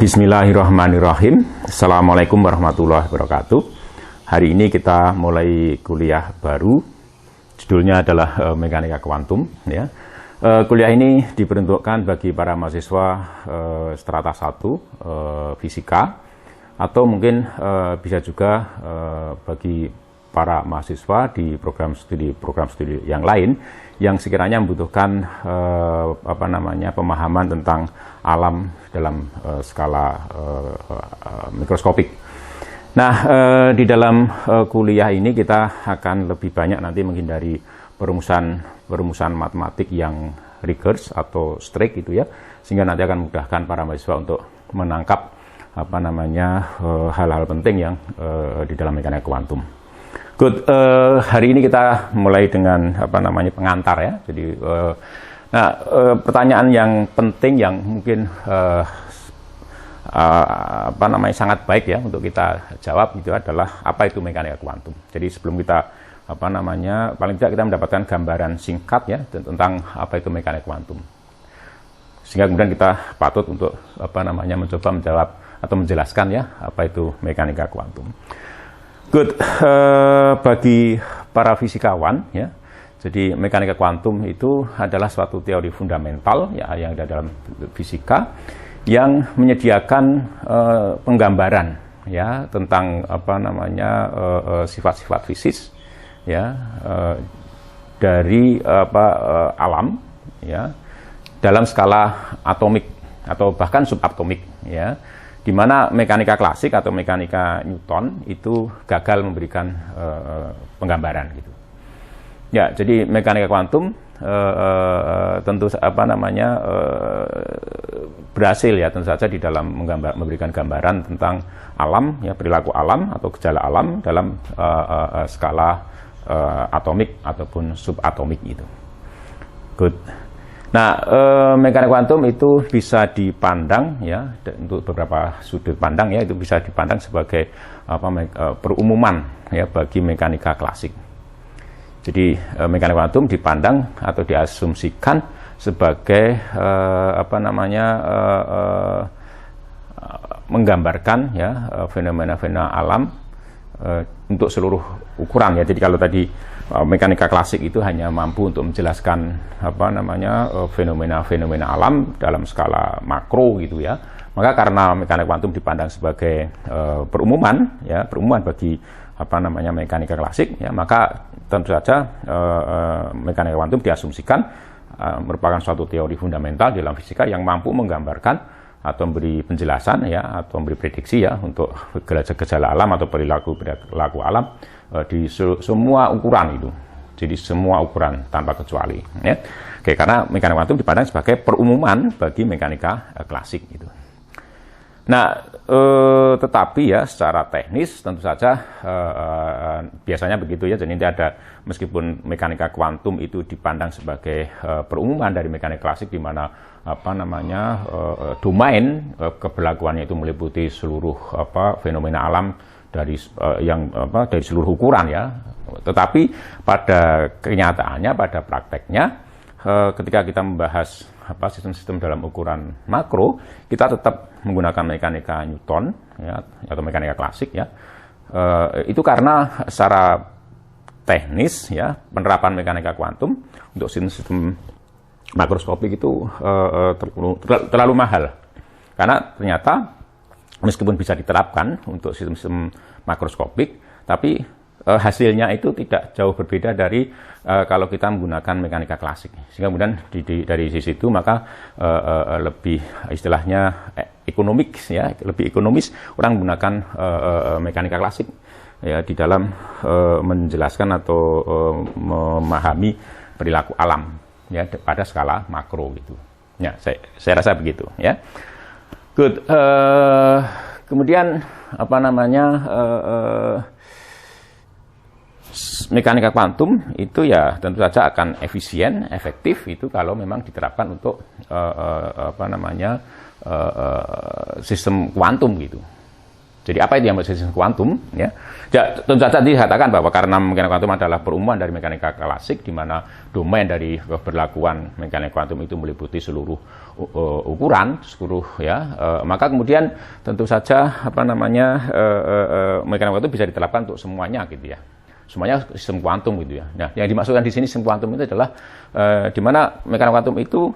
Bismillahirrahmanirrahim. Assalamualaikum warahmatullahi wabarakatuh. Hari ini kita mulai kuliah baru. Judulnya adalah Mekanika Kuantum. Ya. Kuliah ini diperuntukkan bagi para mahasiswa strata 1 fisika, atau mungkin bisa juga bagi para mahasiswa di program studi yang lain yang sekiranya membutuhkan pemahaman tentang alam dalam skala mikroskopik. Nah, di dalam kuliah ini kita akan lebih banyak nanti menghindari perumusan matematik yang rigorous atau strict gitu ya, sehingga nanti akan memudahkan para mahasiswa untuk menangkap hal-hal penting yang di dalam mekanika kuantum. Good, hari ini kita mulai dengan pengantar ya. Jadi, pertanyaan yang penting yang mungkin sangat baik ya untuk kita jawab itu adalah apa itu mekanika kuantum. Jadi sebelum kita paling tidak kita mendapatkan gambaran singkat ya tentang apa itu mekanika kuantum, sehingga kemudian kita patut untuk mencoba menjawab atau menjelaskan ya apa itu mekanika kuantum. Good, bagi para fisikawan ya, jadi mekanika kuantum itu adalah suatu teori fundamental ya yang ada dalam fisika yang menyediakan penggambaran ya tentang sifat-sifat fisik ya dari alam ya dalam skala atomik atau bahkan subatomik ya, di mana mekanika klasik atau mekanika Newton itu gagal memberikan penggambaran gitu. Ya, jadi mekanika kuantum tentu berhasil ya tentu saja di dalam memberikan gambaran tentang alam ya, perilaku alam atau gejala alam dalam skala atomik ataupun subatomik itu. Good. Nah, mekanika kuantum itu bisa dipandang ya untuk beberapa sudut pandang ya, itu bisa dipandang sebagai perumuman ya bagi mekanika klasik. Jadi mekanika kuantum dipandang atau diasumsikan sebagai menggambarkan ya fenomena-fenomena alam untuk seluruh ukuran ya. Jadi kalau tadi mekanika klasik itu hanya mampu untuk menjelaskan fenomena-fenomena alam dalam skala makro gitu ya, maka karena mekanika kuantum dipandang sebagai perumuman bagi mekanika klasik ya, maka tentu saja mekanika kuantum diasumsikan merupakan suatu teori fundamental dalam fisika yang mampu menggambarkan atau memberi penjelasan ya atau memberi prediksi ya untuk gejala alam atau perilaku alam di semua ukuran itu. Jadi semua ukuran tanpa kecuali ya. Oke, karena mekanika kuantum dipandang sebagai perumuman bagi mekanika klasik itu. Nah, tetapi ya secara teknis tentu saja biasanya begitu ya. Jadi ada, meskipun mekanika kuantum itu dipandang sebagai perumuman dari mekanika klasik, di mana domain keberlakuannya itu meliputi seluruh fenomena alam dari dari seluruh ukuran ya. Tetapi pada kenyataannya, pada prakteknya, ketika kita membahas sistem-sistem dalam ukuran makro, kita tetap menggunakan mekanika Newton ya, atau mekanika klasik ya. Itu karena secara teknis ya penerapan mekanika kuantum untuk sistem makroskopik itu terlalu mahal, karena ternyata meskipun bisa diterapkan untuk sistem makroskopik, tapi hasilnya itu tidak jauh berbeda dari kalau kita menggunakan mekanika klasik. Sehingga kemudian dari sisi itu maka lebih istilahnya ekonomik ya, lebih ekonomis orang menggunakan mekanika klasik ya di dalam menjelaskan atau memahami perilaku alam ya pada skala makro gitu. Ya, saya rasa begitu ya. Good. Kemudian mekanika kuantum itu ya tentu saja akan efisien, efektif itu kalau memang diterapkan untuk sistem kuantum gitu. Jadi apa itu yang disebut sistem kuantum? Ya, tentu saja tadi dikatakan bahwa karena mekanika kuantum adalah perumpamaan dari mekanika klasik, di mana domain dari keberlakuan mekanika kuantum itu meliputi seluruh ukuran, maka kemudian tentu saja mekanika kuantum bisa diterapkan untuk semuanya gitu ya. Semuanya sistem kuantum gitu ya. Nah, yang dimaksudkan di sini sistem kuantum itu adalah di mana mekanika kuantum itu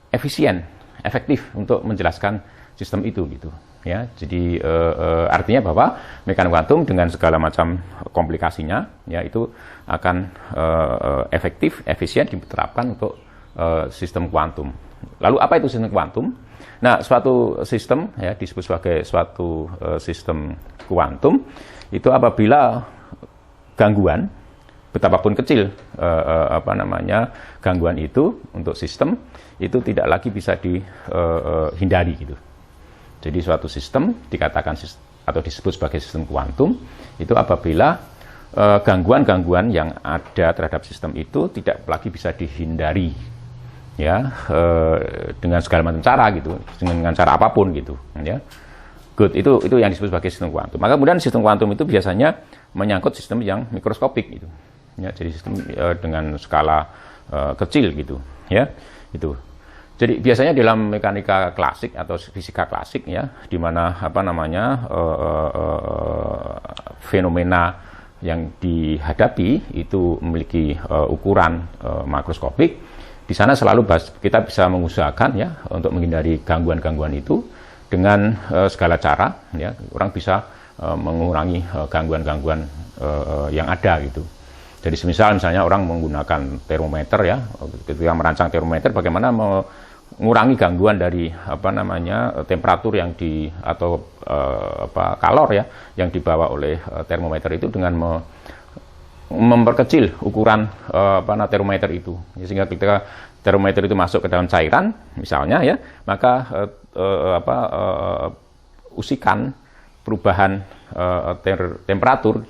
efisien, efektif untuk menjelaskan sistem itu gitu. Ya, jadi artinya bahwa mekanika kuantum dengan segala macam komplikasinya, ya itu akan efektif, efisien diterapkan untuk sistem kuantum. Lalu apa itu sistem kuantum? Nah, suatu sistem ya disebut sebagai suatu sistem kuantum itu apabila gangguan, betapapun kecil gangguan itu untuk sistem itu tidak lagi bisa dihindari gitu. Jadi suatu sistem dikatakan atau disebut sebagai sistem kuantum itu apabila gangguan-gangguan yang ada terhadap sistem itu tidak lagi bisa dihindari, ya, dengan segala macam cara gitu, dengan cara apapun gitu, ya. Good, itu yang disebut sebagai sistem kuantum. Maka kemudian sistem kuantum itu biasanya menyangkut sistem yang mikroskopik gitu, ya. Jadi sistem dengan skala kecil gitu, ya, itu. Jadi biasanya dalam mekanika klasik atau fisika klasik ya, di mana fenomena yang dihadapi itu memiliki ukuran makroskopik. Di sana selalu kita bisa mengusahakan ya untuk menghindari gangguan-gangguan itu dengan segala cara ya. Orang bisa mengurangi gangguan-gangguan yang ada gitu. Jadi misalnya orang menggunakan termometer ya, ketika merancang termometer bagaimana mengurangi gangguan dari temperatur yang kalor ya yang dibawa oleh termometer itu dengan memperkecil ukuran termometer itu, sehingga ketika termometer itu masuk ke dalam cairan misalnya ya, maka usikan perubahan temperatur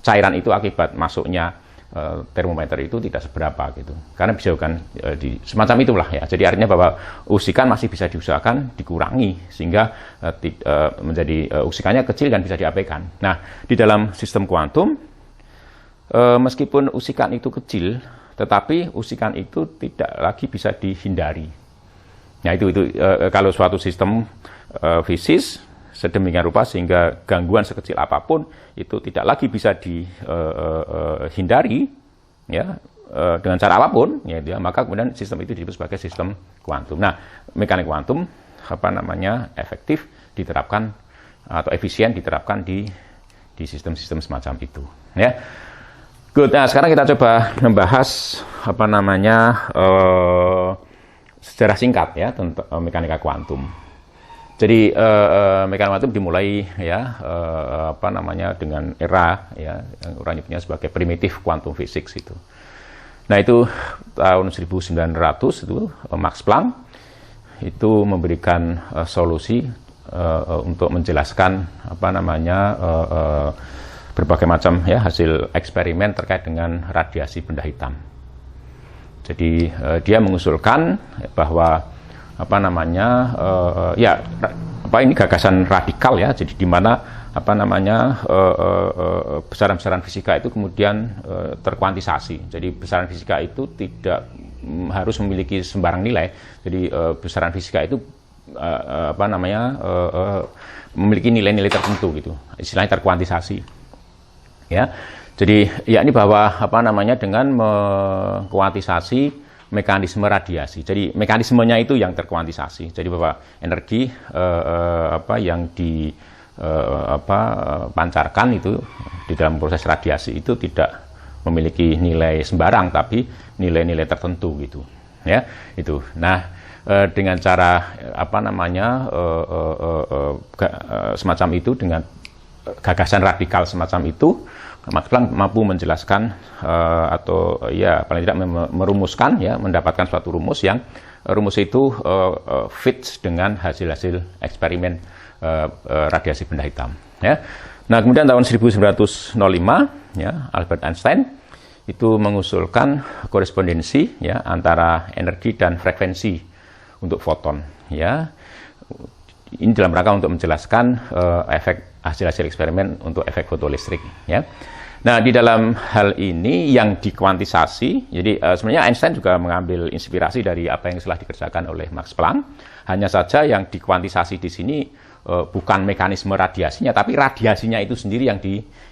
cairan itu akibat masuknya termometer itu tidak seberapa gitu, karena bisa kan semacam itulah ya. Jadi artinya bahwa usikan masih bisa diusahakan dikurangi sehingga menjadi usikannya kecil dan bisa diabaikan. Nah, di dalam sistem kuantum meskipun usikan itu kecil, tetapi usikan itu tidak lagi bisa dihindari. Nah itu kalau suatu sistem fisis sedemikian rupa sehingga gangguan sekecil apapun itu tidak lagi bisa dihindari ya dengan cara apapun ya, maka kemudian sistem itu disebut sebagai sistem kuantum. Nah, mekanika kuantum efektif diterapkan atau efisien diterapkan di sistem-sistem semacam itu ya. Good. Nah, sekarang kita coba membahas sejarah singkat ya tentang mekanika kuantum. Jadi mekanika kuantum dimulai ya dengan era ya yang orang nyebutnya sebagai primitif quantum physics itu. Nah, itu tahun 1900 itu Max Planck itu memberikan solusi untuk menjelaskan berbagai macam ya hasil eksperimen terkait dengan radiasi benda hitam. Jadi dia mengusulkan bahwa ini gagasan radikal ya. Jadi di mana besaran-besaran fisika itu kemudian terkuantisasi. Jadi besaran fisika itu tidak harus memiliki sembarang nilai. Jadi besaran fisika itu memiliki nilai-nilai tertentu gitu. Istilahnya terkuantisasi. Ya. Jadi yakni bahwa dengan mengkuantisasi mekanisme radiasi. Jadi mekanismenya itu yang terkuantisasi. Jadi bahwa energi yang dipancarkan itu di dalam proses radiasi itu tidak memiliki nilai sembarang, tapi nilai-nilai tertentu gitu. Ya, itu. Nah, dengan cara semacam itu, dengan gagasan radikal semacam itu, Max Planck mampu menjelaskan atau ya paling tidak merumuskan ya, mendapatkan suatu rumus yang rumus itu fits dengan hasil-hasil eksperimen radiasi benda hitam ya. Nah, kemudian tahun 1905 ya Albert Einstein itu mengusulkan korespondensi ya antara energi dan frekuensi untuk foton ya. ini dalam rangka untuk menjelaskan efek hasil-hasil eksperimen untuk efek fotolistrik, ya. Nah, di dalam hal ini yang dikuantisasi, jadi sebenarnya Einstein juga mengambil inspirasi dari apa yang telah dikerjakan oleh Max Planck. Hanya saja yang dikuantisasi di sini bukan mekanisme radiasinya, tapi radiasinya itu sendiri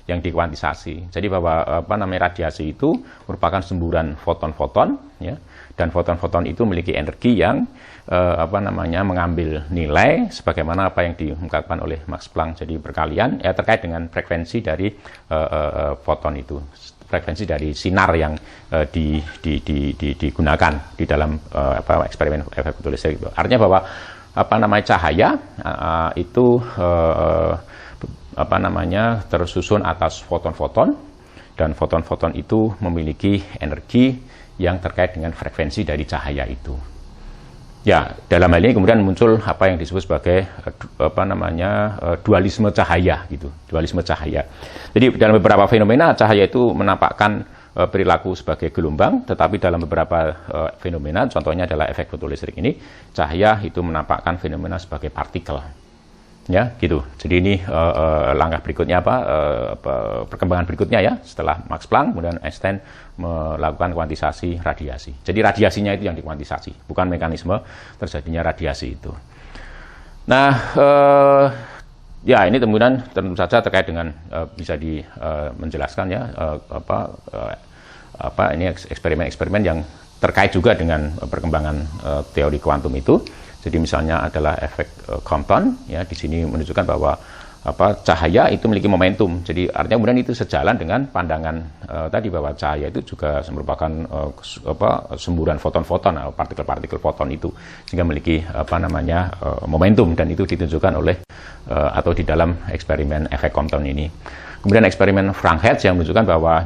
yang dikuantisasi. Jadi bahwa radiasi itu merupakan semburan foton-foton, ya, dan foton-foton itu memiliki energi yang mengambil nilai sebagaimana apa yang diungkapkan oleh Max Planck. Jadi berkalian ya terkait dengan frekuensi dari foton itu, frekuensi dari sinar yang digunakan di dalam eksperimen efek fotolistrik itu. Artinya bahwa cahaya itu tersusun atas foton-foton, dan foton-foton itu memiliki energi yang terkait dengan frekuensi dari cahaya itu. Ya, dalam hal ini kemudian muncul apa yang disebut sebagai dualisme cahaya gitu, dualisme cahaya. Jadi dalam beberapa fenomena cahaya itu menampakkan perilaku sebagai gelombang, tetapi dalam beberapa fenomena, contohnya adalah efek fotolistrik ini, cahaya itu menampakkan fenomena sebagai partikel. Ya, gitu. Jadi ini langkah berikutnya perkembangan berikutnya ya, setelah Max Planck, kemudian Einstein melakukan kuantisasi radiasi. Jadi radiasinya itu yang dikuantisasi, bukan mekanisme terjadinya radiasi itu. Nah, ya ini kemudian tentu saja terkait dengan bisa menjelaskan ya ini eksperimen-eksperimen yang terkait juga dengan perkembangan teori kuantum itu. Jadi misalnya adalah efek Compton, ya, di sini menunjukkan bahwa cahaya itu memiliki momentum. Jadi artinya kemudian itu sejalan dengan pandangan tadi bahwa cahaya itu juga merupakan semburan foton-foton atau partikel-partikel foton itu, sehingga memiliki momentum, dan itu ditunjukkan oleh atau di dalam eksperimen efek Compton ini. Kemudian eksperimen Frank Hertz yang menunjukkan bahwa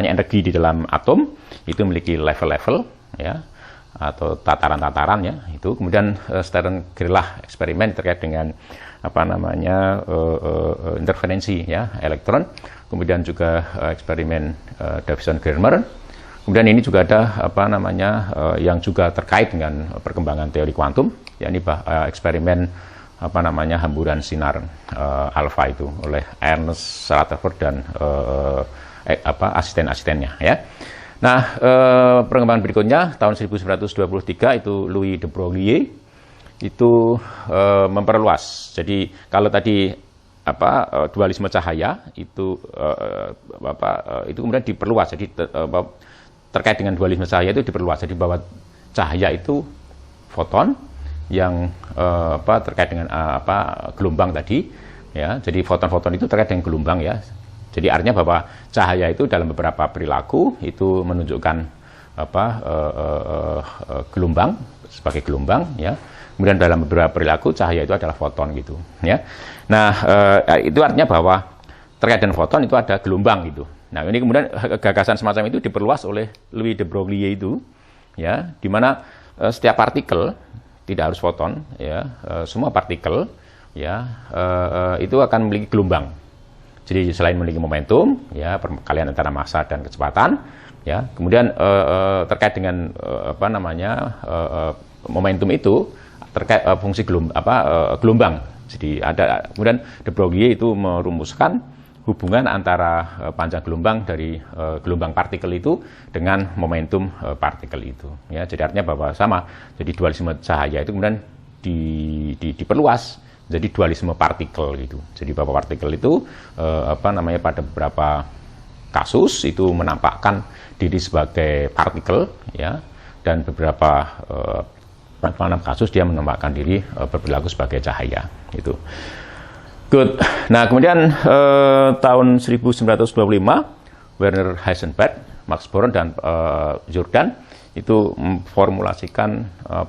energi di dalam atom itu memiliki level-level, ya, atau tataran-tataran, ya, itu. Kemudian Stern-Gerlach eksperimen terkait dengan interferensi, ya, elektron. Kemudian juga eksperimen Davison-Germer. Kemudian ini juga ada yang juga terkait dengan perkembangan teori kuantum, yakni eksperimen hamburan sinar alfa itu oleh Ernst Rutherford dan asisten-asistennya, ya. Nah, perkembangan berikutnya tahun 1923 itu Louis de Broglie itu memperluas. Jadi kalau tadi dualisme cahaya itu itu kemudian diperluas. Jadi terkait dengan dualisme cahaya itu diperluas. Jadi bahwa cahaya itu foton yang terkait dengan gelombang tadi, ya. Jadi foton-foton itu terkait dengan gelombang, ya. Jadi artinya bahwa cahaya itu dalam beberapa perilaku itu menunjukkan gelombang sebagai gelombang, ya. Kemudian dalam beberapa perilaku cahaya itu adalah foton gitu, ya. Nah, itu artinya bahwa terkait dengan foton itu ada gelombang gitu. Nah, ini kemudian gagasan semacam itu diperluas oleh Louis de Broglie itu, ya, di mana setiap partikel tidak harus foton, ya, semua partikel, ya, itu akan memiliki gelombang. Jadi selain memiliki momentum, ya, perkalian antara massa dan kecepatan, ya, kemudian terkait dengan momentum itu terkait fungsi gelombang. Jadi ada kemudian de Broglie itu merumuskan hubungan antara panjang gelombang dari gelombang partikel itu dengan momentum partikel itu, ya. Jadi artinya bahwa sama. Jadi dualisme cahaya itu kemudian diperluas jadi dualisme partikel gitu. Jadi bahwa partikel itu pada beberapa kasus itu menampakkan diri sebagai partikel, ya, dan beberapa kasus dia menampakkan diri berperilaku sebagai cahaya gitu. Good. Nah, kemudian tahun 1925 Werner Heisenberg, Max Born dan Jordan itu memformulasikan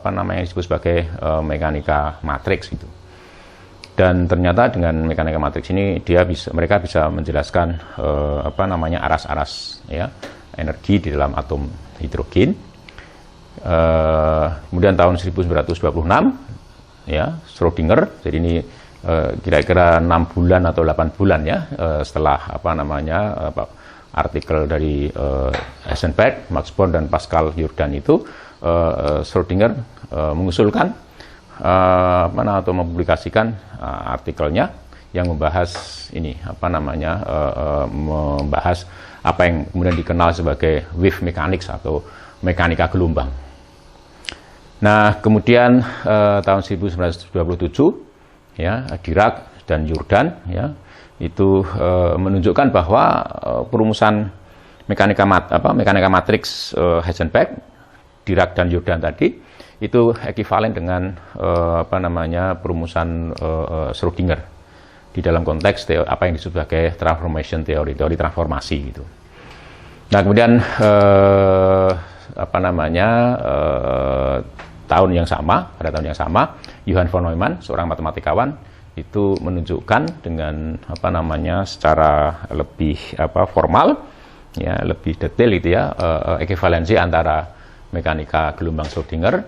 yang disebut sebagai mekanika matriks gitu. Dan ternyata dengan mekanika matriks ini mereka bisa menjelaskan aras-aras, ya, energi di dalam atom hidrogen. Kemudian tahun 1926, ya, Schrödinger. Jadi ini kira-kira 6 bulan atau 8 bulan, ya, setelah artikel dari Heisenberg, Max Born dan Pascal Jordan itu, Schrödinger mengusulkan atau mempublikasikan artikelnya yang membahas ini membahas apa yang kemudian dikenal sebagai wave mechanics atau mekanika gelombang. Nah, kemudian tahun 1927 ya, Dirac dan Jordan ya itu menunjukkan bahwa perumusan mekanika matriks Heisenberg, Dirac dan Jordan tadi itu ekivalen dengan perumusan Schrödinger di dalam konteks apa yang disebut sebagai transformation teori transformasi gitu. Nah, kemudian pada tahun yang sama, Johann von Neumann, seorang matematikawan, itu menunjukkan dengan secara lebih formal, ya, lebih detail itu ya, ekivalensi antara mekanika gelombang Schrödinger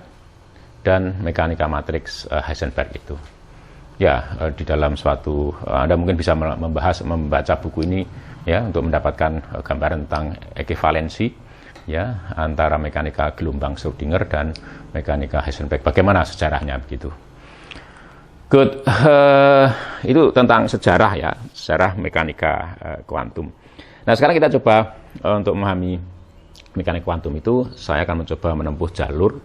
dan mekanika matriks Heisenberg itu. Ya, di dalam suatu Anda mungkin bisa membaca buku ini ya untuk mendapatkan gambaran tentang ekivalensi ya antara mekanika gelombang Schrödinger dan mekanika Heisenberg. Bagaimana sejarahnya begitu? Good, itu tentang sejarah ya, sejarah mekanika kuantum. Nah, sekarang kita coba untuk memahami mekanika kuantum itu, saya akan mencoba menempuh jalur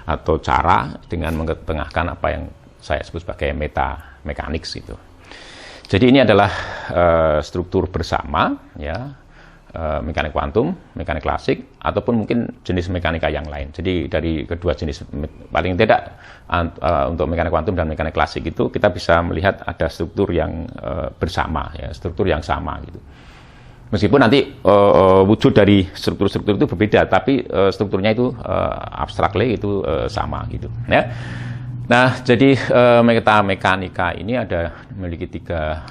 atau cara dengan mengetengahkan apa yang saya sebut sebagai meta mechanics itu. Jadi ini adalah struktur bersama ya, mekanik kuantum, mekanik klasik, ataupun mungkin jenis mekanika yang lain. Jadi dari kedua jenis, paling tidak untuk mekanik kuantum dan mekanik klasik itu kita bisa melihat ada struktur yang bersama, ya, struktur yang sama gitu. Meskipun nanti wujud dari struktur-struktur itu berbeda, tapi strukturnya itu abstrakly itu sama gitu. Ya. Nah, jadi meta mekanika ini memiliki tiga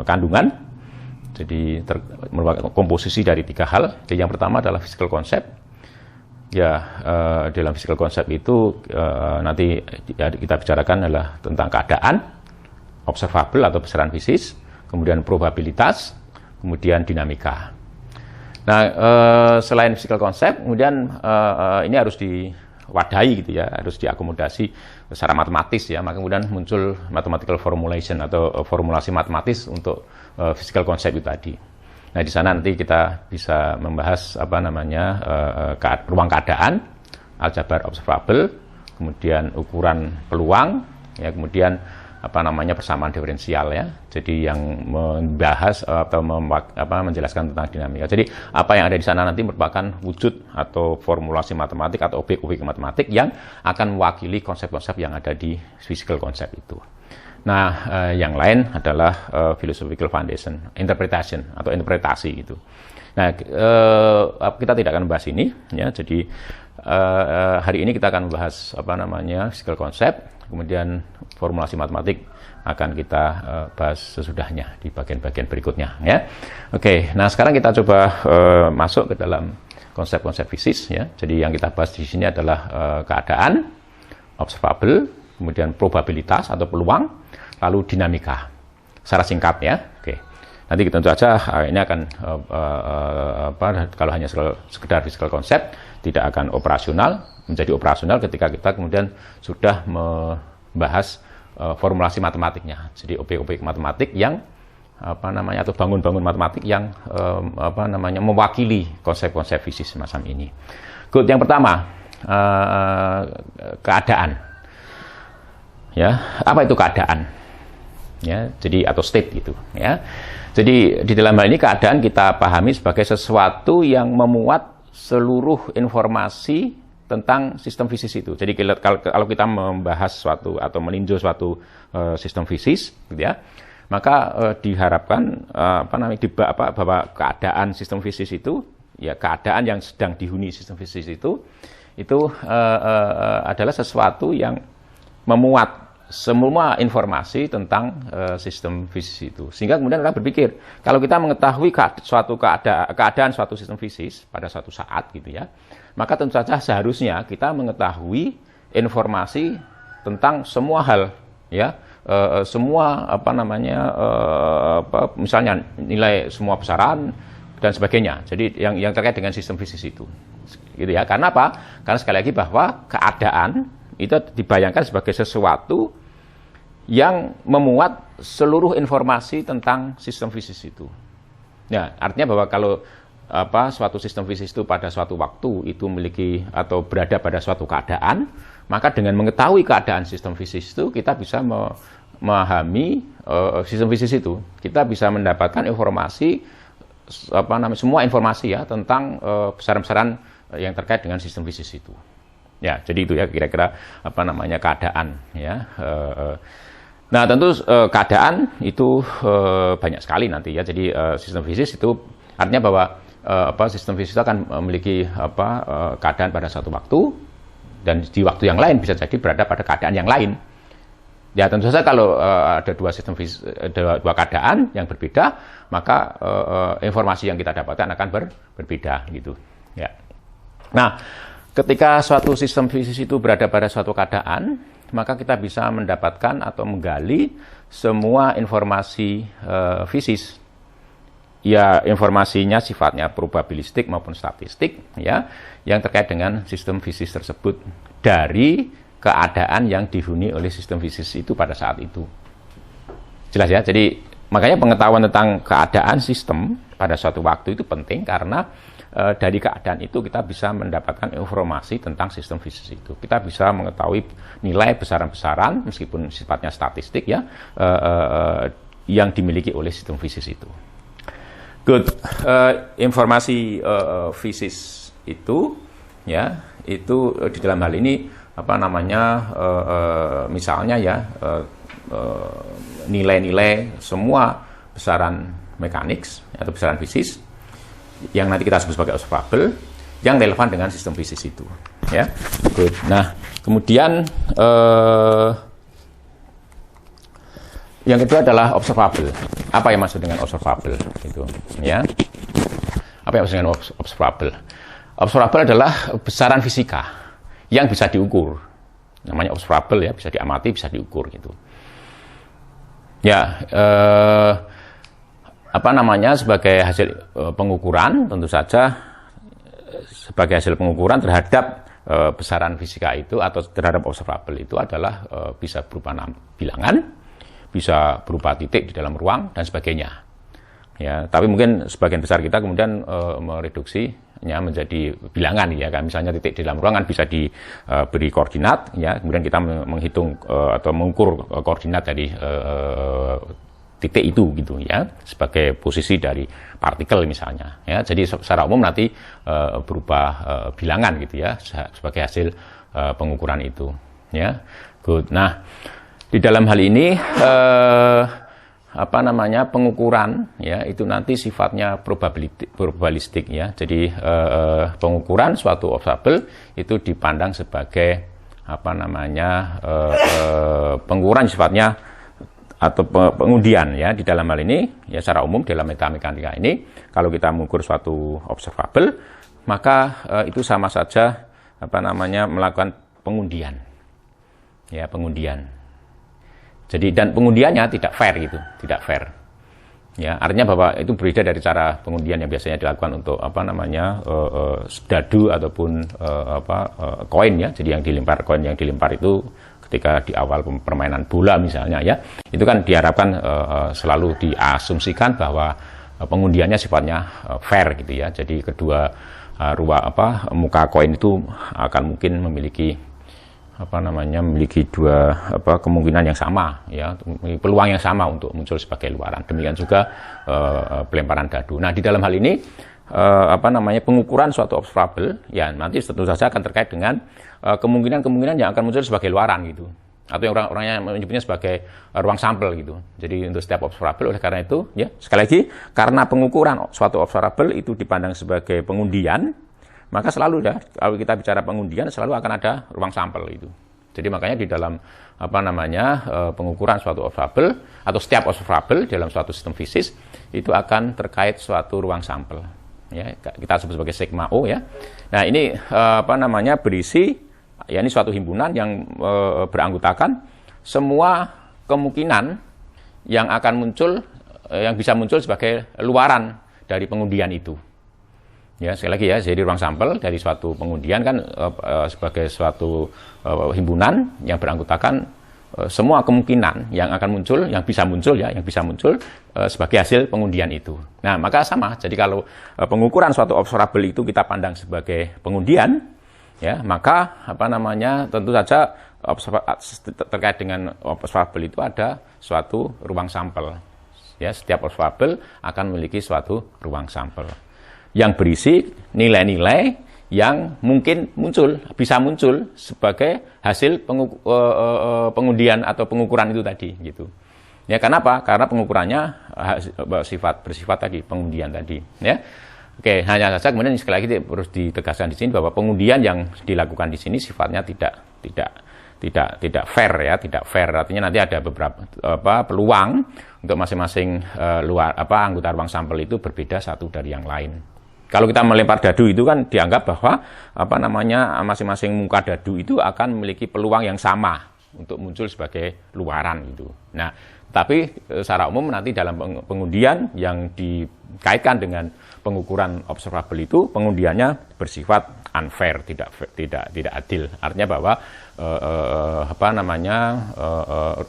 kandungan. Jadi merupakan komposisi dari tiga hal. Jadi yang pertama adalah physical concept. Ya, dalam physical concept itu nanti ya, kita bicarakan adalah tentang keadaan, observable atau besaran fisis, kemudian probabilitas, kemudian dinamika. Nah, selain physical concept, kemudian ini harus diwadahi gitu ya, harus diakomodasi secara matematis ya, maka kemudian muncul mathematical formulation atau formulasi matematis untuk physical concept itu tadi. Nah, di sana nanti kita bisa membahas ruang keadaan, aljabar observable, kemudian ukuran peluang, ya, kemudian persamaan diferensial ya. Jadi yang membahas atau menjelaskan tentang dinamika. Jadi apa yang ada di sana nanti merupakan wujud atau formulasi matematik atau objek-objek matematik yang akan mewakili konsep-konsep yang ada di physical concept itu. Nah, yang lain adalah philosophical foundation, interpretation atau interpretasi gitu. Nah, kita tidak akan membahas ini ya. Jadi hari ini kita akan membahas physical concept. Kemudian formulasi matematik akan kita bahas sesudahnya di bagian-bagian berikutnya ya. Oke, nah sekarang kita coba masuk ke dalam konsep-konsep fisis ya. Jadi yang kita bahas di sini adalah keadaan, observable, kemudian probabilitas atau peluang, lalu dinamika. Secara singkat ya. Oke. Nanti tentu saja ini akan kalau hanya sekedar physical concept tidak akan menjadi operasional ketika kita kemudian sudah membahas formulasi matematiknya. Jadi objek-objek matematik yang atau bangun-bangun matematik yang mewakili konsep-konsep fisis semacam ini. Good, yang pertama keadaan. Ya, apa itu keadaan? Ya, jadi atau state gitu ya. Jadi di dalam hal ini keadaan kita pahami sebagai sesuatu yang memuat seluruh informasi tentang sistem fisis itu. Jadi kalau kita membahas suatu atau meninjau suatu sistem fisis gitu ya, maka diharapkan bahwa keadaan sistem fisis itu ya, keadaan yang sedang dihuni sistem fisis itu adalah sesuatu yang memuat semua informasi tentang sistem fisis itu. Sehingga kemudian kita berpikir, kalau kita mengetahui keadaan suatu sistem fisis pada suatu saat gitu ya, maka tentu saja seharusnya kita mengetahui informasi tentang semua hal ya, semua misalnya nilai semua besaran dan sebagainya. Jadi yang terkait dengan sistem fisis itu. Gitu ya. Karena apa? Karena sekali lagi bahwa keadaan itu dibayangkan sebagai sesuatu yang memuat seluruh informasi tentang sistem fisis itu. Ya, artinya bahwa kalau suatu sistem fisis itu pada suatu waktu itu memiliki atau berada pada suatu keadaan, maka dengan mengetahui keadaan sistem fisis itu kita bisa memahami sistem fisis itu. Kita bisa mendapatkan informasi semua informasi ya tentang besaran-besaran yang terkait dengan sistem fisis itu. Ya, jadi itu ya kira-kira keadaan ya. Nah, tentu keadaan itu banyak sekali nanti ya. Jadi sistem fisis itu artinya bahwa sistem fisis itu akan memiliki keadaan pada suatu waktu, dan di waktu yang lain bisa jadi berada pada keadaan yang lain. Ya, tentu saja kalau ada dua sistem fisis, dua keadaan yang berbeda, maka informasi yang kita dapatkan akan berbeda gitu. Ya. Nah, ketika suatu sistem fisis itu berada pada suatu keadaan, maka kita bisa mendapatkan atau menggali semua informasi fisis. Ya, informasinya sifatnya probabilistik maupun statistik ya, yang terkait dengan sistem fisis tersebut dari keadaan yang dihuni oleh sistem fisis itu pada saat itu. Jelas ya? Jadi makanya pengetahuan tentang keadaan sistem pada suatu waktu itu penting, karena dari keadaan itu kita bisa mendapatkan informasi tentang sistem fisis itu. Kita bisa mengetahui nilai besaran-besaran meskipun sifatnya statistik ya, yang dimiliki oleh sistem fisis itu. Good. Informasi fisis itu ya, itu di dalam hal ini misalnya ya nilai-nilai semua besaran mekanik atau besaran fisis yang nanti kita sebut sebagai observable yang relevan dengan sistem fisis itu ya. Good. Nah, kemudian yang kedua adalah observable. Apa yang maksud dengan observable itu ya? Apa yang maksud dengan observable? Observable adalah besaran fisika yang bisa diukur. Namanya observable ya, bisa diamati, bisa diukur gitu. Ya, sebagai hasil pengukuran, tentu saja sebagai hasil pengukuran terhadap besaran fisika itu atau terhadap observable itu adalah bisa berupa bilangan, bisa berupa titik di dalam ruang dan sebagainya. Ya, tapi mungkin sebagian besar kita kemudian mereduksinya menjadi bilangan ya kan. Misalnya titik di dalam ruangan bisa diberi koordinat ya, kemudian kita menghitung atau mengukur koordinat dari titik itu gitu ya, sebagai posisi dari partikel misalnya ya. Jadi secara umum nanti berupa bilangan gitu ya, sebagai hasil pengukuran itu ya. Good. Nah, di dalam hal ini pengukuran ya itu nanti sifatnya probabilistik ya. Jadi pengukuran suatu observable itu dipandang sebagai pengukuran sifatnya atau pengundian ya. Di dalam hal ini ya, secara umum dalam metamekanika ini kalau kita mengukur suatu observable, maka itu sama saja melakukan pengundian ya, pengundian. Jadi dan pengundiannya tidak fair gitu, tidak fair ya. Artinya bahwa itu berbeda dari cara pengundian yang biasanya dilakukan untuk dadu ataupun koin ya. Jadi koin yang dilempar itu ketika di awal permainan bola misalnya ya, itu kan diharapkan selalu diasumsikan bahwa pengundiannya sifatnya fair gitu ya. Jadi kedua muka koin itu akan mungkin memiliki memiliki dua kemungkinan yang sama ya, peluang yang sama untuk muncul sebagai luaran. Demikian juga pelemparan dadu. Nah, di dalam hal ini pengukuran suatu observable ya nanti tentu saja akan terkait dengan kemungkinan-kemungkinan yang akan muncul sebagai luaran gitu, atau yang orang-orangnya menyebutnya sebagai ruang sampel gitu. Jadi untuk setiap observable, oleh karena itu ya, sekali lagi, karena pengukuran suatu observable itu dipandang sebagai pengundian, maka selalu ya, kalau kita bicara pengundian selalu akan ada ruang sampel itu. Jadi makanya di dalam pengukuran suatu observable atau setiap observable dalam suatu sistem fisis itu akan terkait suatu ruang sampel ya, kita sebut sebagai sigma O ya. Nah, ini berisi ya, ini suatu himpunan yang beranggotakan semua kemungkinan yang akan muncul, yang bisa muncul sebagai luaran dari pengundian itu Ya, sekali lagi ya, jadi ruang sampel dari suatu pengundian kan sebagai suatu himpunan yang beranggotakan semua kemungkinan yang akan muncul, yang bisa muncul sebagai hasil pengundian itu. Nah, maka sama. Jadi kalau pengukuran suatu observable itu kita pandang sebagai pengundian, ya, maka tentu saja terkait dengan observable itu ada suatu ruang sampel. Ya, setiap observable akan memiliki suatu ruang sampel yang berisi nilai-nilai yang mungkin bisa muncul sebagai hasil pengundian atau pengukuran itu tadi, gitu. Ya, kenapa? Karena pengukurannya bersifat tadi, pengundian tadi, ya. Oke, hanya saja kemudian sekali lagi harus ditegaskan di sini bahwa pengundian yang dilakukan di sini sifatnya tidak fair, ya, tidak fair. Artinya nanti ada beberapa peluang untuk masing-masing anggota ruang sampel itu berbeda satu dari yang lain. Kalau kita melempar dadu itu kan dianggap bahwa masing-masing muka dadu itu akan memiliki peluang yang sama untuk muncul sebagai luaran gitu. Nah, tapi secara umum nanti dalam pengundian yang dikaitkan dengan pengukuran observable itu pengundiannya bersifat unfair, tidak adil. Artinya bahwa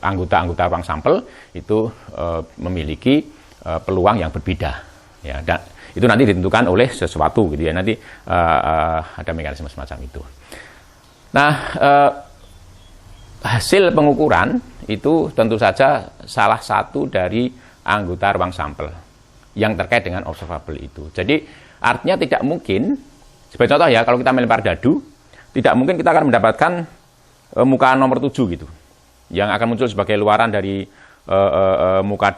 anggota-anggota ruang sampel itu memiliki peluang yang berbeda, ya, dan itu nanti ditentukan oleh sesuatu gitu ya, nanti ada mekanisme semacam itu. Nah, hasil pengukuran itu tentu saja salah satu dari anggota ruang sampel yang terkait dengan observable itu. Jadi artinya tidak mungkin, sebagai contoh ya, kalau kita melempar dadu, tidak mungkin kita akan mendapatkan muka nomor 7 gitu, yang akan muncul sebagai luaran dari muka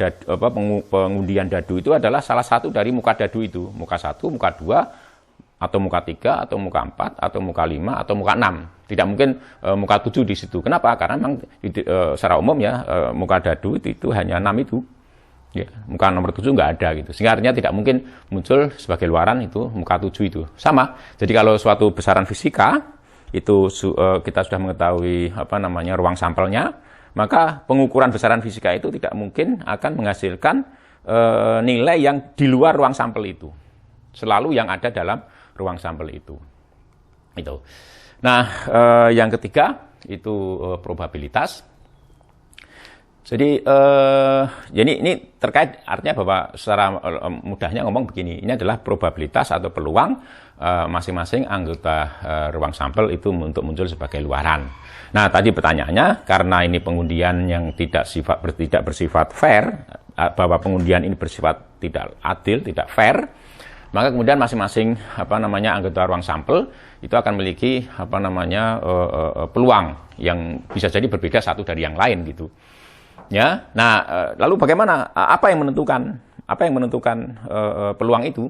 pengundian dadu itu adalah salah satu dari muka dadu itu, muka 1, muka 2, atau muka 3, atau muka 4, atau muka 5, atau muka 6. Tidak mungkin muka 7 di situ. Kenapa? Karena memang secara umum ya, muka dadu itu hanya 6 itu. Ya, muka nomor 7 nggak ada gitu. Sehingga artinya tidak mungkin muncul sebagai luaran itu muka 7 itu. Sama. Jadi kalau suatu besaran fisika itu kita sudah mengetahui ruang sampelnya, maka pengukuran besaran fisika itu tidak mungkin akan menghasilkan nilai yang di luar ruang sampel itu. Selalu yang ada dalam ruang sampel itu. Nah, yang ketiga itu probabilitas. Jadi ini terkait, artinya bahwa secara mudahnya ngomong begini, ini adalah probabilitas atau peluang masing-masing anggota ruang sampel itu untuk muncul sebagai luaran. Nah, tadi pertanyaannya, karena ini pengundian yang tidak bersifat fair, bahwa pengundian ini bersifat tidak adil, tidak fair, maka kemudian masing-masing anggota ruang sampel itu akan memiliki peluang yang bisa jadi berbeda satu dari yang lain gitu. Ya. Nah, lalu bagaimana? Apa yang menentukan peluang itu?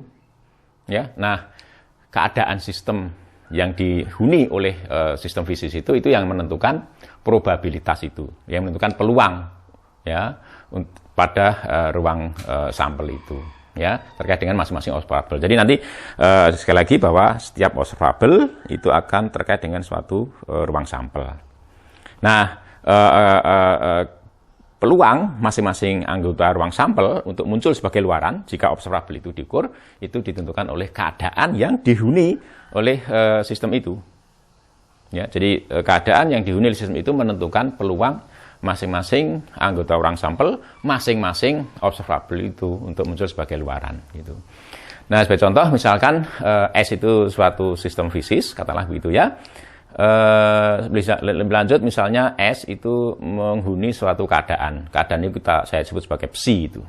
Ya. Nah, keadaan sistem yang dihuni oleh sistem fisis itu yang menentukan probabilitas itu, yang menentukan peluang ya pada ruang sampel itu, ya, terkait dengan masing-masing observable. Jadi nanti sekali lagi bahwa setiap observable itu akan terkait dengan suatu ruang sampel. Nah, peluang masing-masing anggota ruang sampel untuk muncul sebagai luaran jika observable itu diukur itu ditentukan oleh keadaan yang dihuni oleh sistem itu. Ya, jadi keadaan yang dihuni oleh sistem itu menentukan peluang masing-masing anggota ruang sampel, masing-masing observable itu untuk muncul sebagai luaran gitu. Nah, sebagai contoh misalkan S itu suatu sistem fisis, katakanlah begitu ya. Lebih lanjut misalnya S itu menghuni suatu keadaan ini saya sebut sebagai psi itu,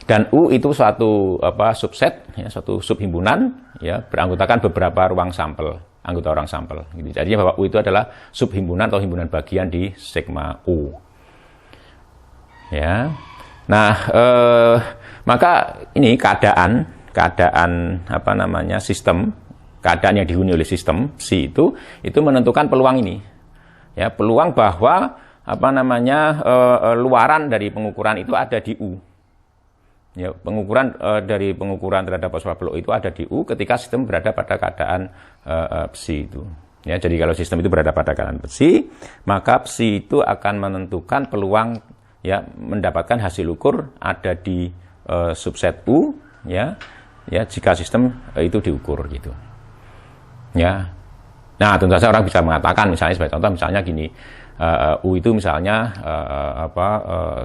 dan U itu suatu subset ya, suatu subhimpunan ya, beranggotakan beberapa anggota ruang sampel gitu. Jadinya bahwa U itu adalah subhimpunan atau himpunan bagian di sigma U ya. Nah, maka ini keadaan sistem, keadaan yang dihuni oleh sistem psi itu menentukan peluang ini. Ya, peluang bahwa luaran dari pengukuran itu ada di U. Ya, dari pengukuran terhadap observable itu ada di U ketika sistem berada pada keadaan psi itu. Ya, jadi kalau sistem itu berada pada keadaan psi, maka psi itu akan menentukan peluang ya mendapatkan hasil ukur ada di subset U ya. ya jika sistem itu diukur gitu. Ya. Nah, tentu saja orang bisa mengatakan misalnya sebagai contoh misalnya gini, U itu misalnya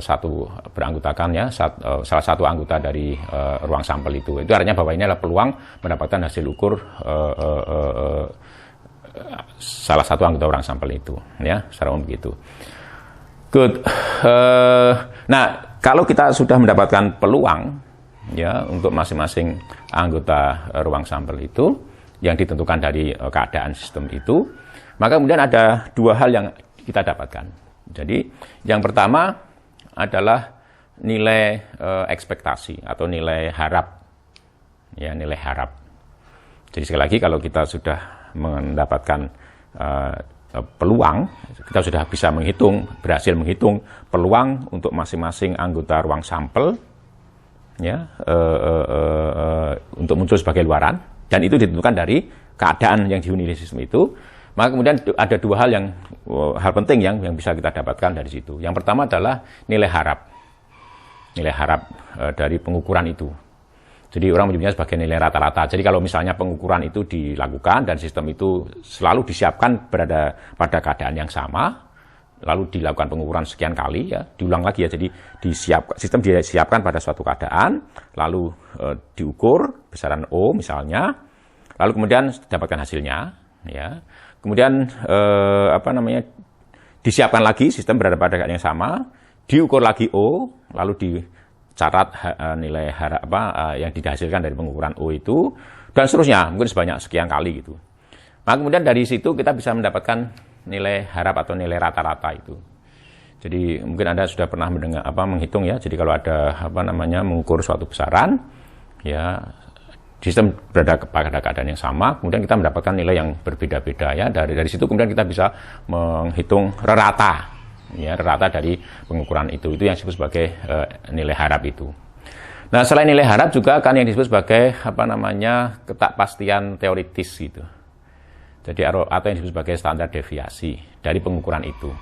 satu beranggotakan ya salah satu anggota dari ruang sampel itu artinya bahwa ini adalah peluang mendapatkan hasil ukur salah satu anggota ruang sampel itu ya secara umum begitu. Good. Nah, kalau kita sudah mendapatkan peluang ya untuk masing-masing anggota ruang sampel itu yang ditentukan dari keadaan sistem itu, maka kemudian ada dua hal yang kita dapatkan. Jadi yang pertama adalah nilai ekspektasi atau nilai harap. Ya, nilai harap. Jadi sekali lagi kalau kita sudah mendapatkan peluang, kita sudah bisa berhasil menghitung peluang untuk masing-masing anggota ruang sampel ya untuk muncul sebagai luaran, dan itu ditentukan dari keadaan yang dihuni sistem itu. Maka kemudian ada dua hal penting yang bisa kita dapatkan dari situ. Yang pertama adalah nilai harap dari pengukuran itu. Jadi orang menyebutnya sebagai nilai rata-rata. Jadi kalau misalnya pengukuran itu dilakukan dan sistem itu selalu disiapkan berada pada keadaan yang sama, lalu dilakukan pengukuran sekian kali, ya diulang lagi ya. Jadi sistem disiapkan pada suatu keadaan, lalu diukur besaran O misalnya, lalu kemudian dapatkan hasilnya, ya. Kemudian disiapkan lagi sistem berada pada keadaan yang sama, diukur lagi O, lalu dicatat nilai yang dihasilkan dari pengukuran O itu, dan seterusnya, mungkin sebanyak sekian kali gitu. Maka kemudian dari situ kita bisa mendapatkan nilai harap atau nilai rata-rata itu. Jadi mungkin Anda sudah pernah mendengar menghitung ya. Jadi kalau ada mengukur suatu besaran, ya sistem berada pada keadaan yang sama, kemudian kita mendapatkan nilai yang berbeda-beda ya. Dari situ kemudian kita bisa menghitung rata dari pengukuran itu yang disebut sebagai nilai harap itu. Nah, selain nilai harap juga kan yang disebut sebagai ketakpastian teoritis gitu. Jadi atau yang disebut sebagai standar deviasi dari pengukuran itu.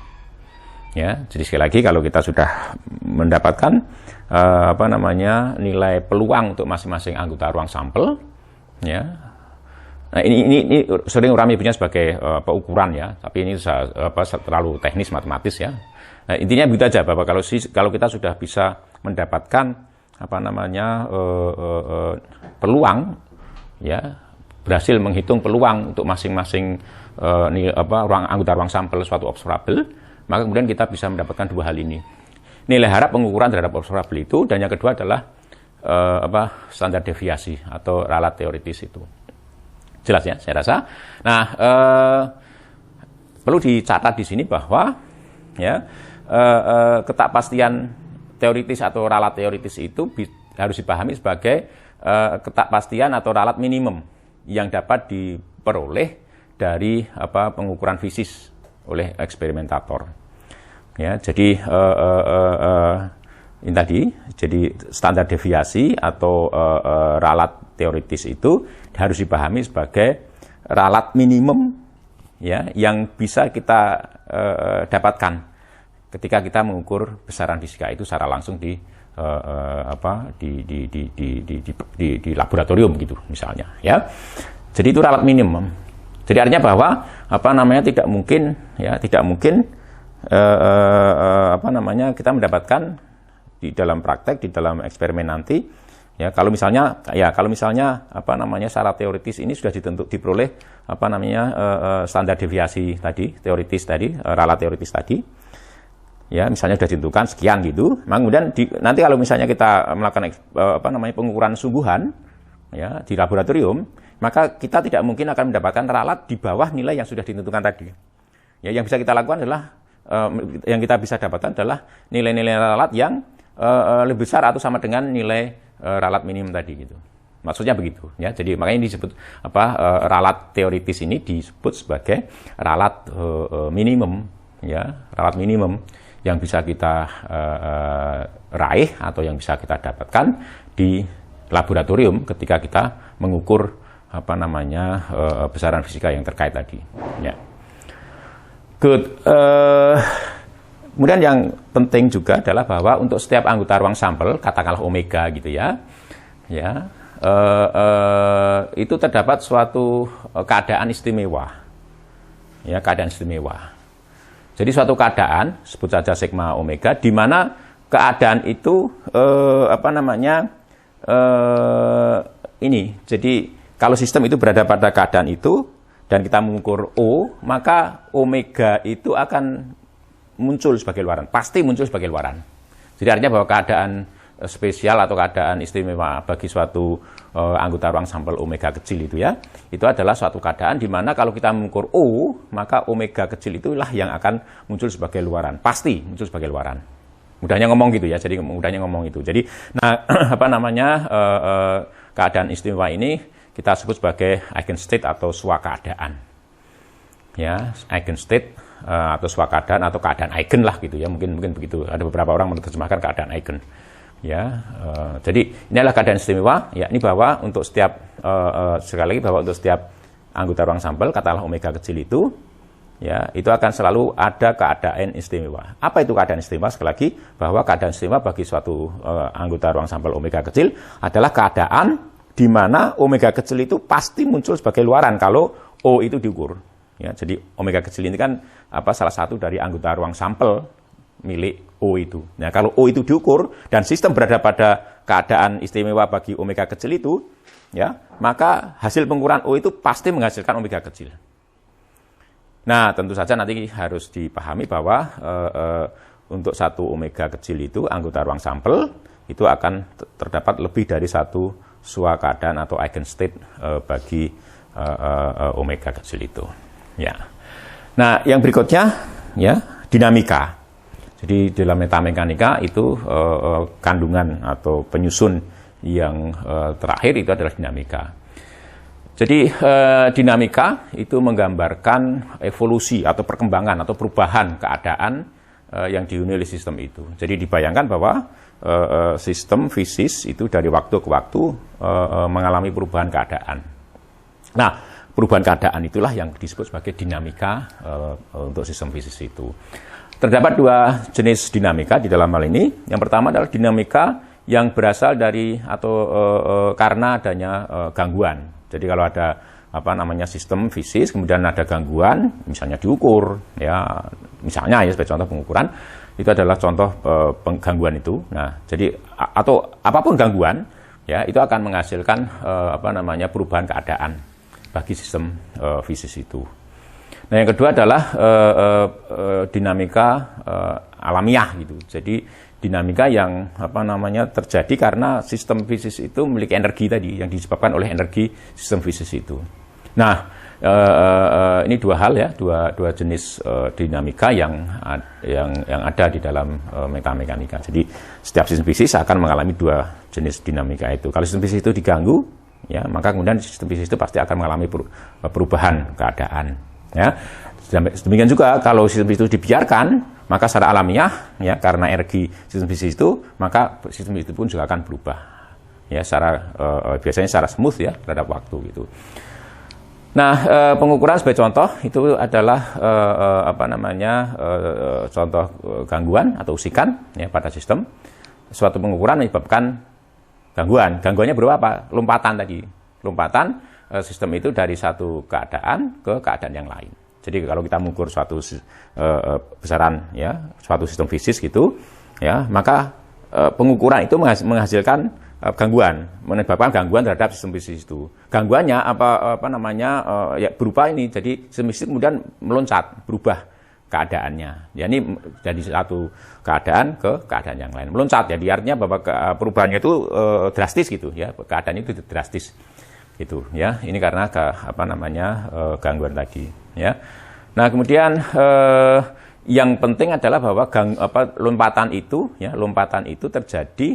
Ya, jadi sekali lagi kalau kita sudah mendapatkan nilai peluang untuk masing-masing anggota ruang sampel, ya. Nah, ini sering orang menyebutnya sebagai ukuran ya, tapi ini terlalu teknis matematis ya. Nah, intinya begitu aja bahwa kalau kita sudah bisa mendapatkan peluang ya, berhasil menghitung peluang untuk masing-masing anggota ruang sampel suatu observable, maka kemudian kita bisa mendapatkan dua hal ini. Nilai harap pengukuran terhadap observable itu, dan yang kedua adalah standar deviasi atau ralat teoritis itu. Jelas ya, saya rasa. Nah, perlu dicatat di sini bahwa ya ketakpastian teoritis atau ralat teoritis itu harus dipahami sebagai ketakpastian atau ralat minimum yang dapat diperoleh dari pengukuran fisis oleh eksperimentator. Ya, jadi ini tadi, jadi standar deviasi atau ralat teoritis itu harus dipahami sebagai ralat minimum ya yang bisa kita dapatkan ketika kita mengukur besaran fisika itu secara langsung di laboratorium gitu misalnya ya. Jadi itu ralat minimum. Jadi artinya bahwa tidak mungkin kita mendapatkan di dalam praktek, di dalam eksperimen nanti ya, kalau misalnya secara teoritis ini sudah diperoleh standar deviasi tadi, teoritis tadi, ralat teoritis tadi ya, misalnya sudah ditentukan sekian gitu. Kemudian nanti kalau misalnya kita melakukan pengukuran sungguhan ya di laboratorium, maka kita tidak mungkin akan mendapatkan ralat di bawah nilai yang sudah ditentukan tadi. Ya, yang bisa kita lakukan adalah yang kita bisa dapatkan adalah nilai-nilai ralat yang lebih besar atau sama dengan nilai ralat minimum tadi gitu. Maksudnya begitu ya. Jadi makanya disebut ralat teoritis ini disebut sebagai ralat minimum ya, ralat minimum yang bisa kita raih atau yang bisa kita dapatkan di laboratorium ketika kita mengukur besaran fisika yang terkait tadi ya. Good. Kemudian yang penting juga adalah bahwa untuk setiap anggota ruang sampel, katakanlah omega gitu ya, itu terdapat suatu keadaan istimewa. Ya, keadaan istimewa. Jadi suatu keadaan, sebut saja sigma omega, di mana keadaan itu ini. Jadi kalau sistem itu berada pada keadaan itu dan kita mengukur O, maka omega itu akan muncul sebagai luaran, pasti muncul sebagai luaran. Jadi artinya bahwa keadaan spesial atau keadaan istimewa bagi suatu anggota ruang sampel omega kecil itu ya, itu adalah suatu keadaan di mana kalau kita mengukur O, maka omega kecil itulah yang akan muncul sebagai luaran, pasti muncul sebagai luaran. Mudahnya ngomong gitu ya, jadi mudahnya ngomong itu. Jadi, keadaan istimewa ini kita sebut sebagai eigenstate atau swakeadaan. Ya, eigenstate atau swakeadaan atau keadaan eigen lah gitu ya, mungkin begitu. Ada beberapa orang menerjemahkan keadaan eigen. Ya, jadi ini adalah keadaan istimewa. Ya, ini bahwa untuk setiap sekali lagi bahwa untuk setiap anggota ruang sampel, katakanlah omega kecil itu, ya, itu akan selalu ada keadaan istimewa. Apa itu keadaan istimewa? Sekali lagi bahwa keadaan istimewa bagi suatu anggota ruang sampel omega kecil adalah keadaan di mana omega kecil itu pasti muncul sebagai luaran kalau O itu diukur. Ya, jadi omega kecil ini kan salah satu dari anggota ruang sampel milik O itu. Nah, kalau O itu diukur dan sistem berada pada keadaan istimewa bagi omega kecil itu, ya, maka hasil pengukuran O itu pasti menghasilkan omega kecil. Nah, tentu saja nanti harus dipahami bahwa untuk satu omega kecil itu anggota ruang sampel itu akan terdapat lebih dari satu swakeadaan atau eigenstate bagi omega kecil itu. Ya. Nah, yang berikutnya ya dinamika. Jadi dalam metamekanika itu kandungan atau penyusun yang terakhir itu adalah dinamika. Jadi dinamika itu menggambarkan evolusi atau perkembangan atau perubahan keadaan yang dihuni oleh sistem itu. Jadi dibayangkan bahwa sistem fisis itu dari waktu ke waktu mengalami perubahan keadaan. Nah, perubahan keadaan itulah yang disebut sebagai dinamika untuk sistem fisis itu. Terdapat dua jenis dinamika di dalam hal ini. Yang pertama adalah dinamika yang berasal dari atau karena adanya gangguan. Jadi kalau ada sistem fisis kemudian ada gangguan, misalnya diukur, ya misalnya ya sebagai contoh pengukuran, itu adalah contoh gangguan itu. Nah, jadi atau apapun gangguan, ya itu akan menghasilkan perubahan keadaan bagi sistem fisis itu. Nah, yang kedua adalah dinamika alamiah gitu. Jadi dinamika yang terjadi karena sistem fisis itu memiliki energi tadi yang disebabkan oleh energi sistem fisis itu. Nah, ini dua hal ya, dua jenis dinamika yang ada di dalam metamekanika. Jadi setiap sistem fisis akan mengalami dua jenis dinamika itu. Kalau sistem fisis itu diganggu, ya maka kemudian sistem fisis itu pasti akan mengalami perubahan keadaan. Ya, demikian juga kalau sistem fisis itu dibiarkan, maka secara alamiah, ya karena energi sistem fisis itu, maka sistem itu pun juga akan berubah. Ya, biasanya secara smooth ya terhadap waktu gitu. Nah, pengukuran sebagai contoh itu adalah contoh gangguan atau usikan ya pada sistem. Suatu pengukuran menyebabkan gangguan. Gangguannya berupa apa? Lompatan tadi. Lompatan sistem itu dari satu keadaan ke keadaan yang lain. Jadi kalau kita mengukur suatu besaran ya, suatu sistem fisis gitu, ya, maka pengukuran itu menghasilkan gangguan, menyebabkan gangguan terhadap sistem fisis itu. Gangguannya ya berupa ini. Jadi sistem fisis kemudian meloncat, berubah keadaannya. Ya, ini dari satu keadaan ke keadaan yang lain. Meloncat ya, artinya bahwa perubahannya itu drastis gitu ya, keadaannya itu drastis. Gitu ya. Ini karena gangguan tadi ya. Nah, kemudian yang penting adalah bahwa lompatan itu terjadi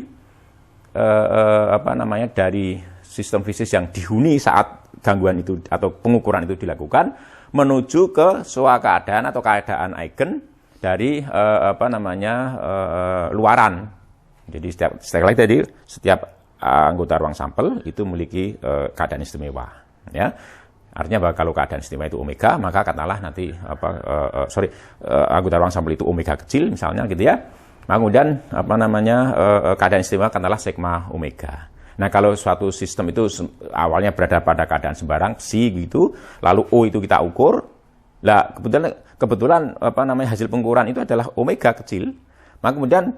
dari sistem fisis yang dihuni saat gangguan itu atau pengukuran itu dilakukan menuju ke swakeadaan atau keadaan eigen dari luaran. Jadi setiap anggota ruang sampel itu memiliki keadaan istimewa, ya. Artinya bahwa kalau keadaan istimewa itu omega, maka katakanlah nanti anggota ruang sampel itu omega kecil misalnya gitu ya. Maka kemudian keadaan istimewa katakanlah sigma omega. Nah, kalau suatu sistem itu awalnya berada pada keadaan sembarang, psi gitu, lalu O itu kita ukur, lah kebetulan apa namanya hasil pengukuran itu adalah omega kecil, maka kemudian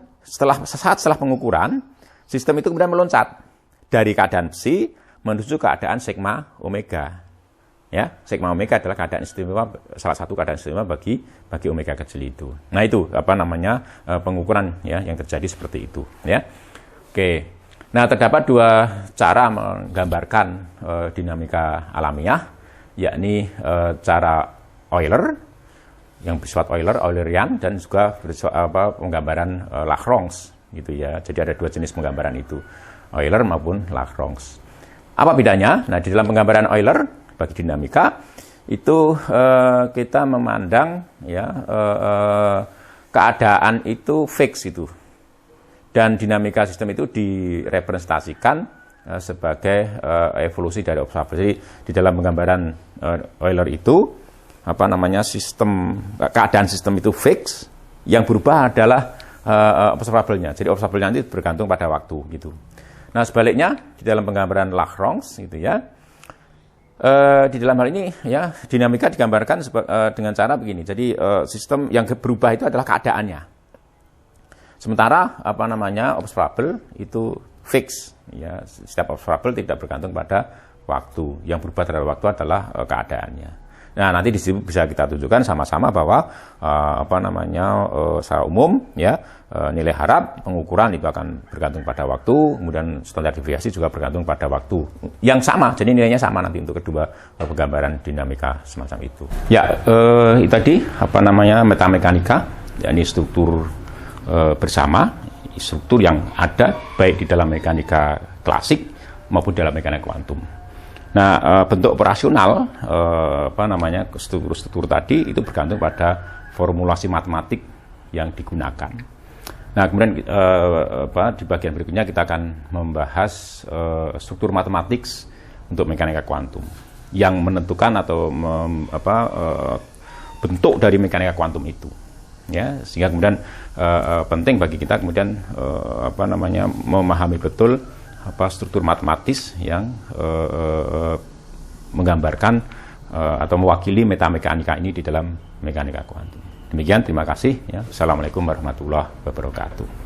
sesaat setelah pengukuran, sistem itu kemudian meloncat dari keadaan psi menuju keadaan sigma omega. Ya, sigma omega adalah keadaan istimewa, salah satu keadaan istimewa bagi omega kecil itu. Nah, itu apa namanya pengukuran ya yang terjadi seperti itu ya. Oke. Nah, terdapat dua cara menggambarkan dinamika alamiah, yakni cara Euler yang bersifat Eulerian dan juga penggambaran Lagrange gitu ya. Jadi ada dua jenis penggambaran itu, Euler maupun Lagrange. Apa bedanya? Nah, di dalam penggambaran Euler bagi dinamika itu kita memandang ya keadaan itu fix itu, dan dinamika sistem itu direpresentasikan sebagai evolusi dari observable. Jadi di dalam penggambaran Euler itu apa namanya keadaan sistem itu fix, yang berubah adalah observable-nya. Jadi observable-nya itu bergantung pada waktu gitu. Nah, sebaliknya di dalam penggambaran Lagrange gitu ya. Di dalam hal ini ya dinamika digambarkan dengan cara begini. Jadi sistem yang berubah itu adalah keadaannya. Sementara apa namanya observable itu fix ya, setiap observable tidak bergantung pada waktu. Yang berubah terhadap waktu adalah keadaannya. Nah, nanti di sini bisa kita tunjukkan sama-sama bahwa apa namanya secara umum ya nilai harap pengukuran itu akan bergantung pada waktu, kemudian standar deviasi juga bergantung pada waktu yang sama, jadi nilainya sama nanti untuk kedua penggambaran dinamika semacam itu. Ya, itu tadi apa namanya metamekanika, yakni struktur bersama, struktur yang ada baik di dalam mekanika klasik maupun dalam mekanika kuantum. Nah, bentuk operasional apa namanya struktur tadi itu bergantung pada formulasi matematik yang digunakan. Nah, kemudian di bagian berikutnya kita akan membahas struktur matematik untuk mekanika kuantum yang menentukan atau bentuk dari mekanika kuantum itu. Ya, sehingga kemudian penting bagi kita kemudian apa namanya memahami betul struktur matematis yang menggambarkan atau mewakili metamekanika ini di dalam mekanika kuantum. Demikian, terima kasih. Ya. Assalamualaikum warahmatullahi wabarakatuh.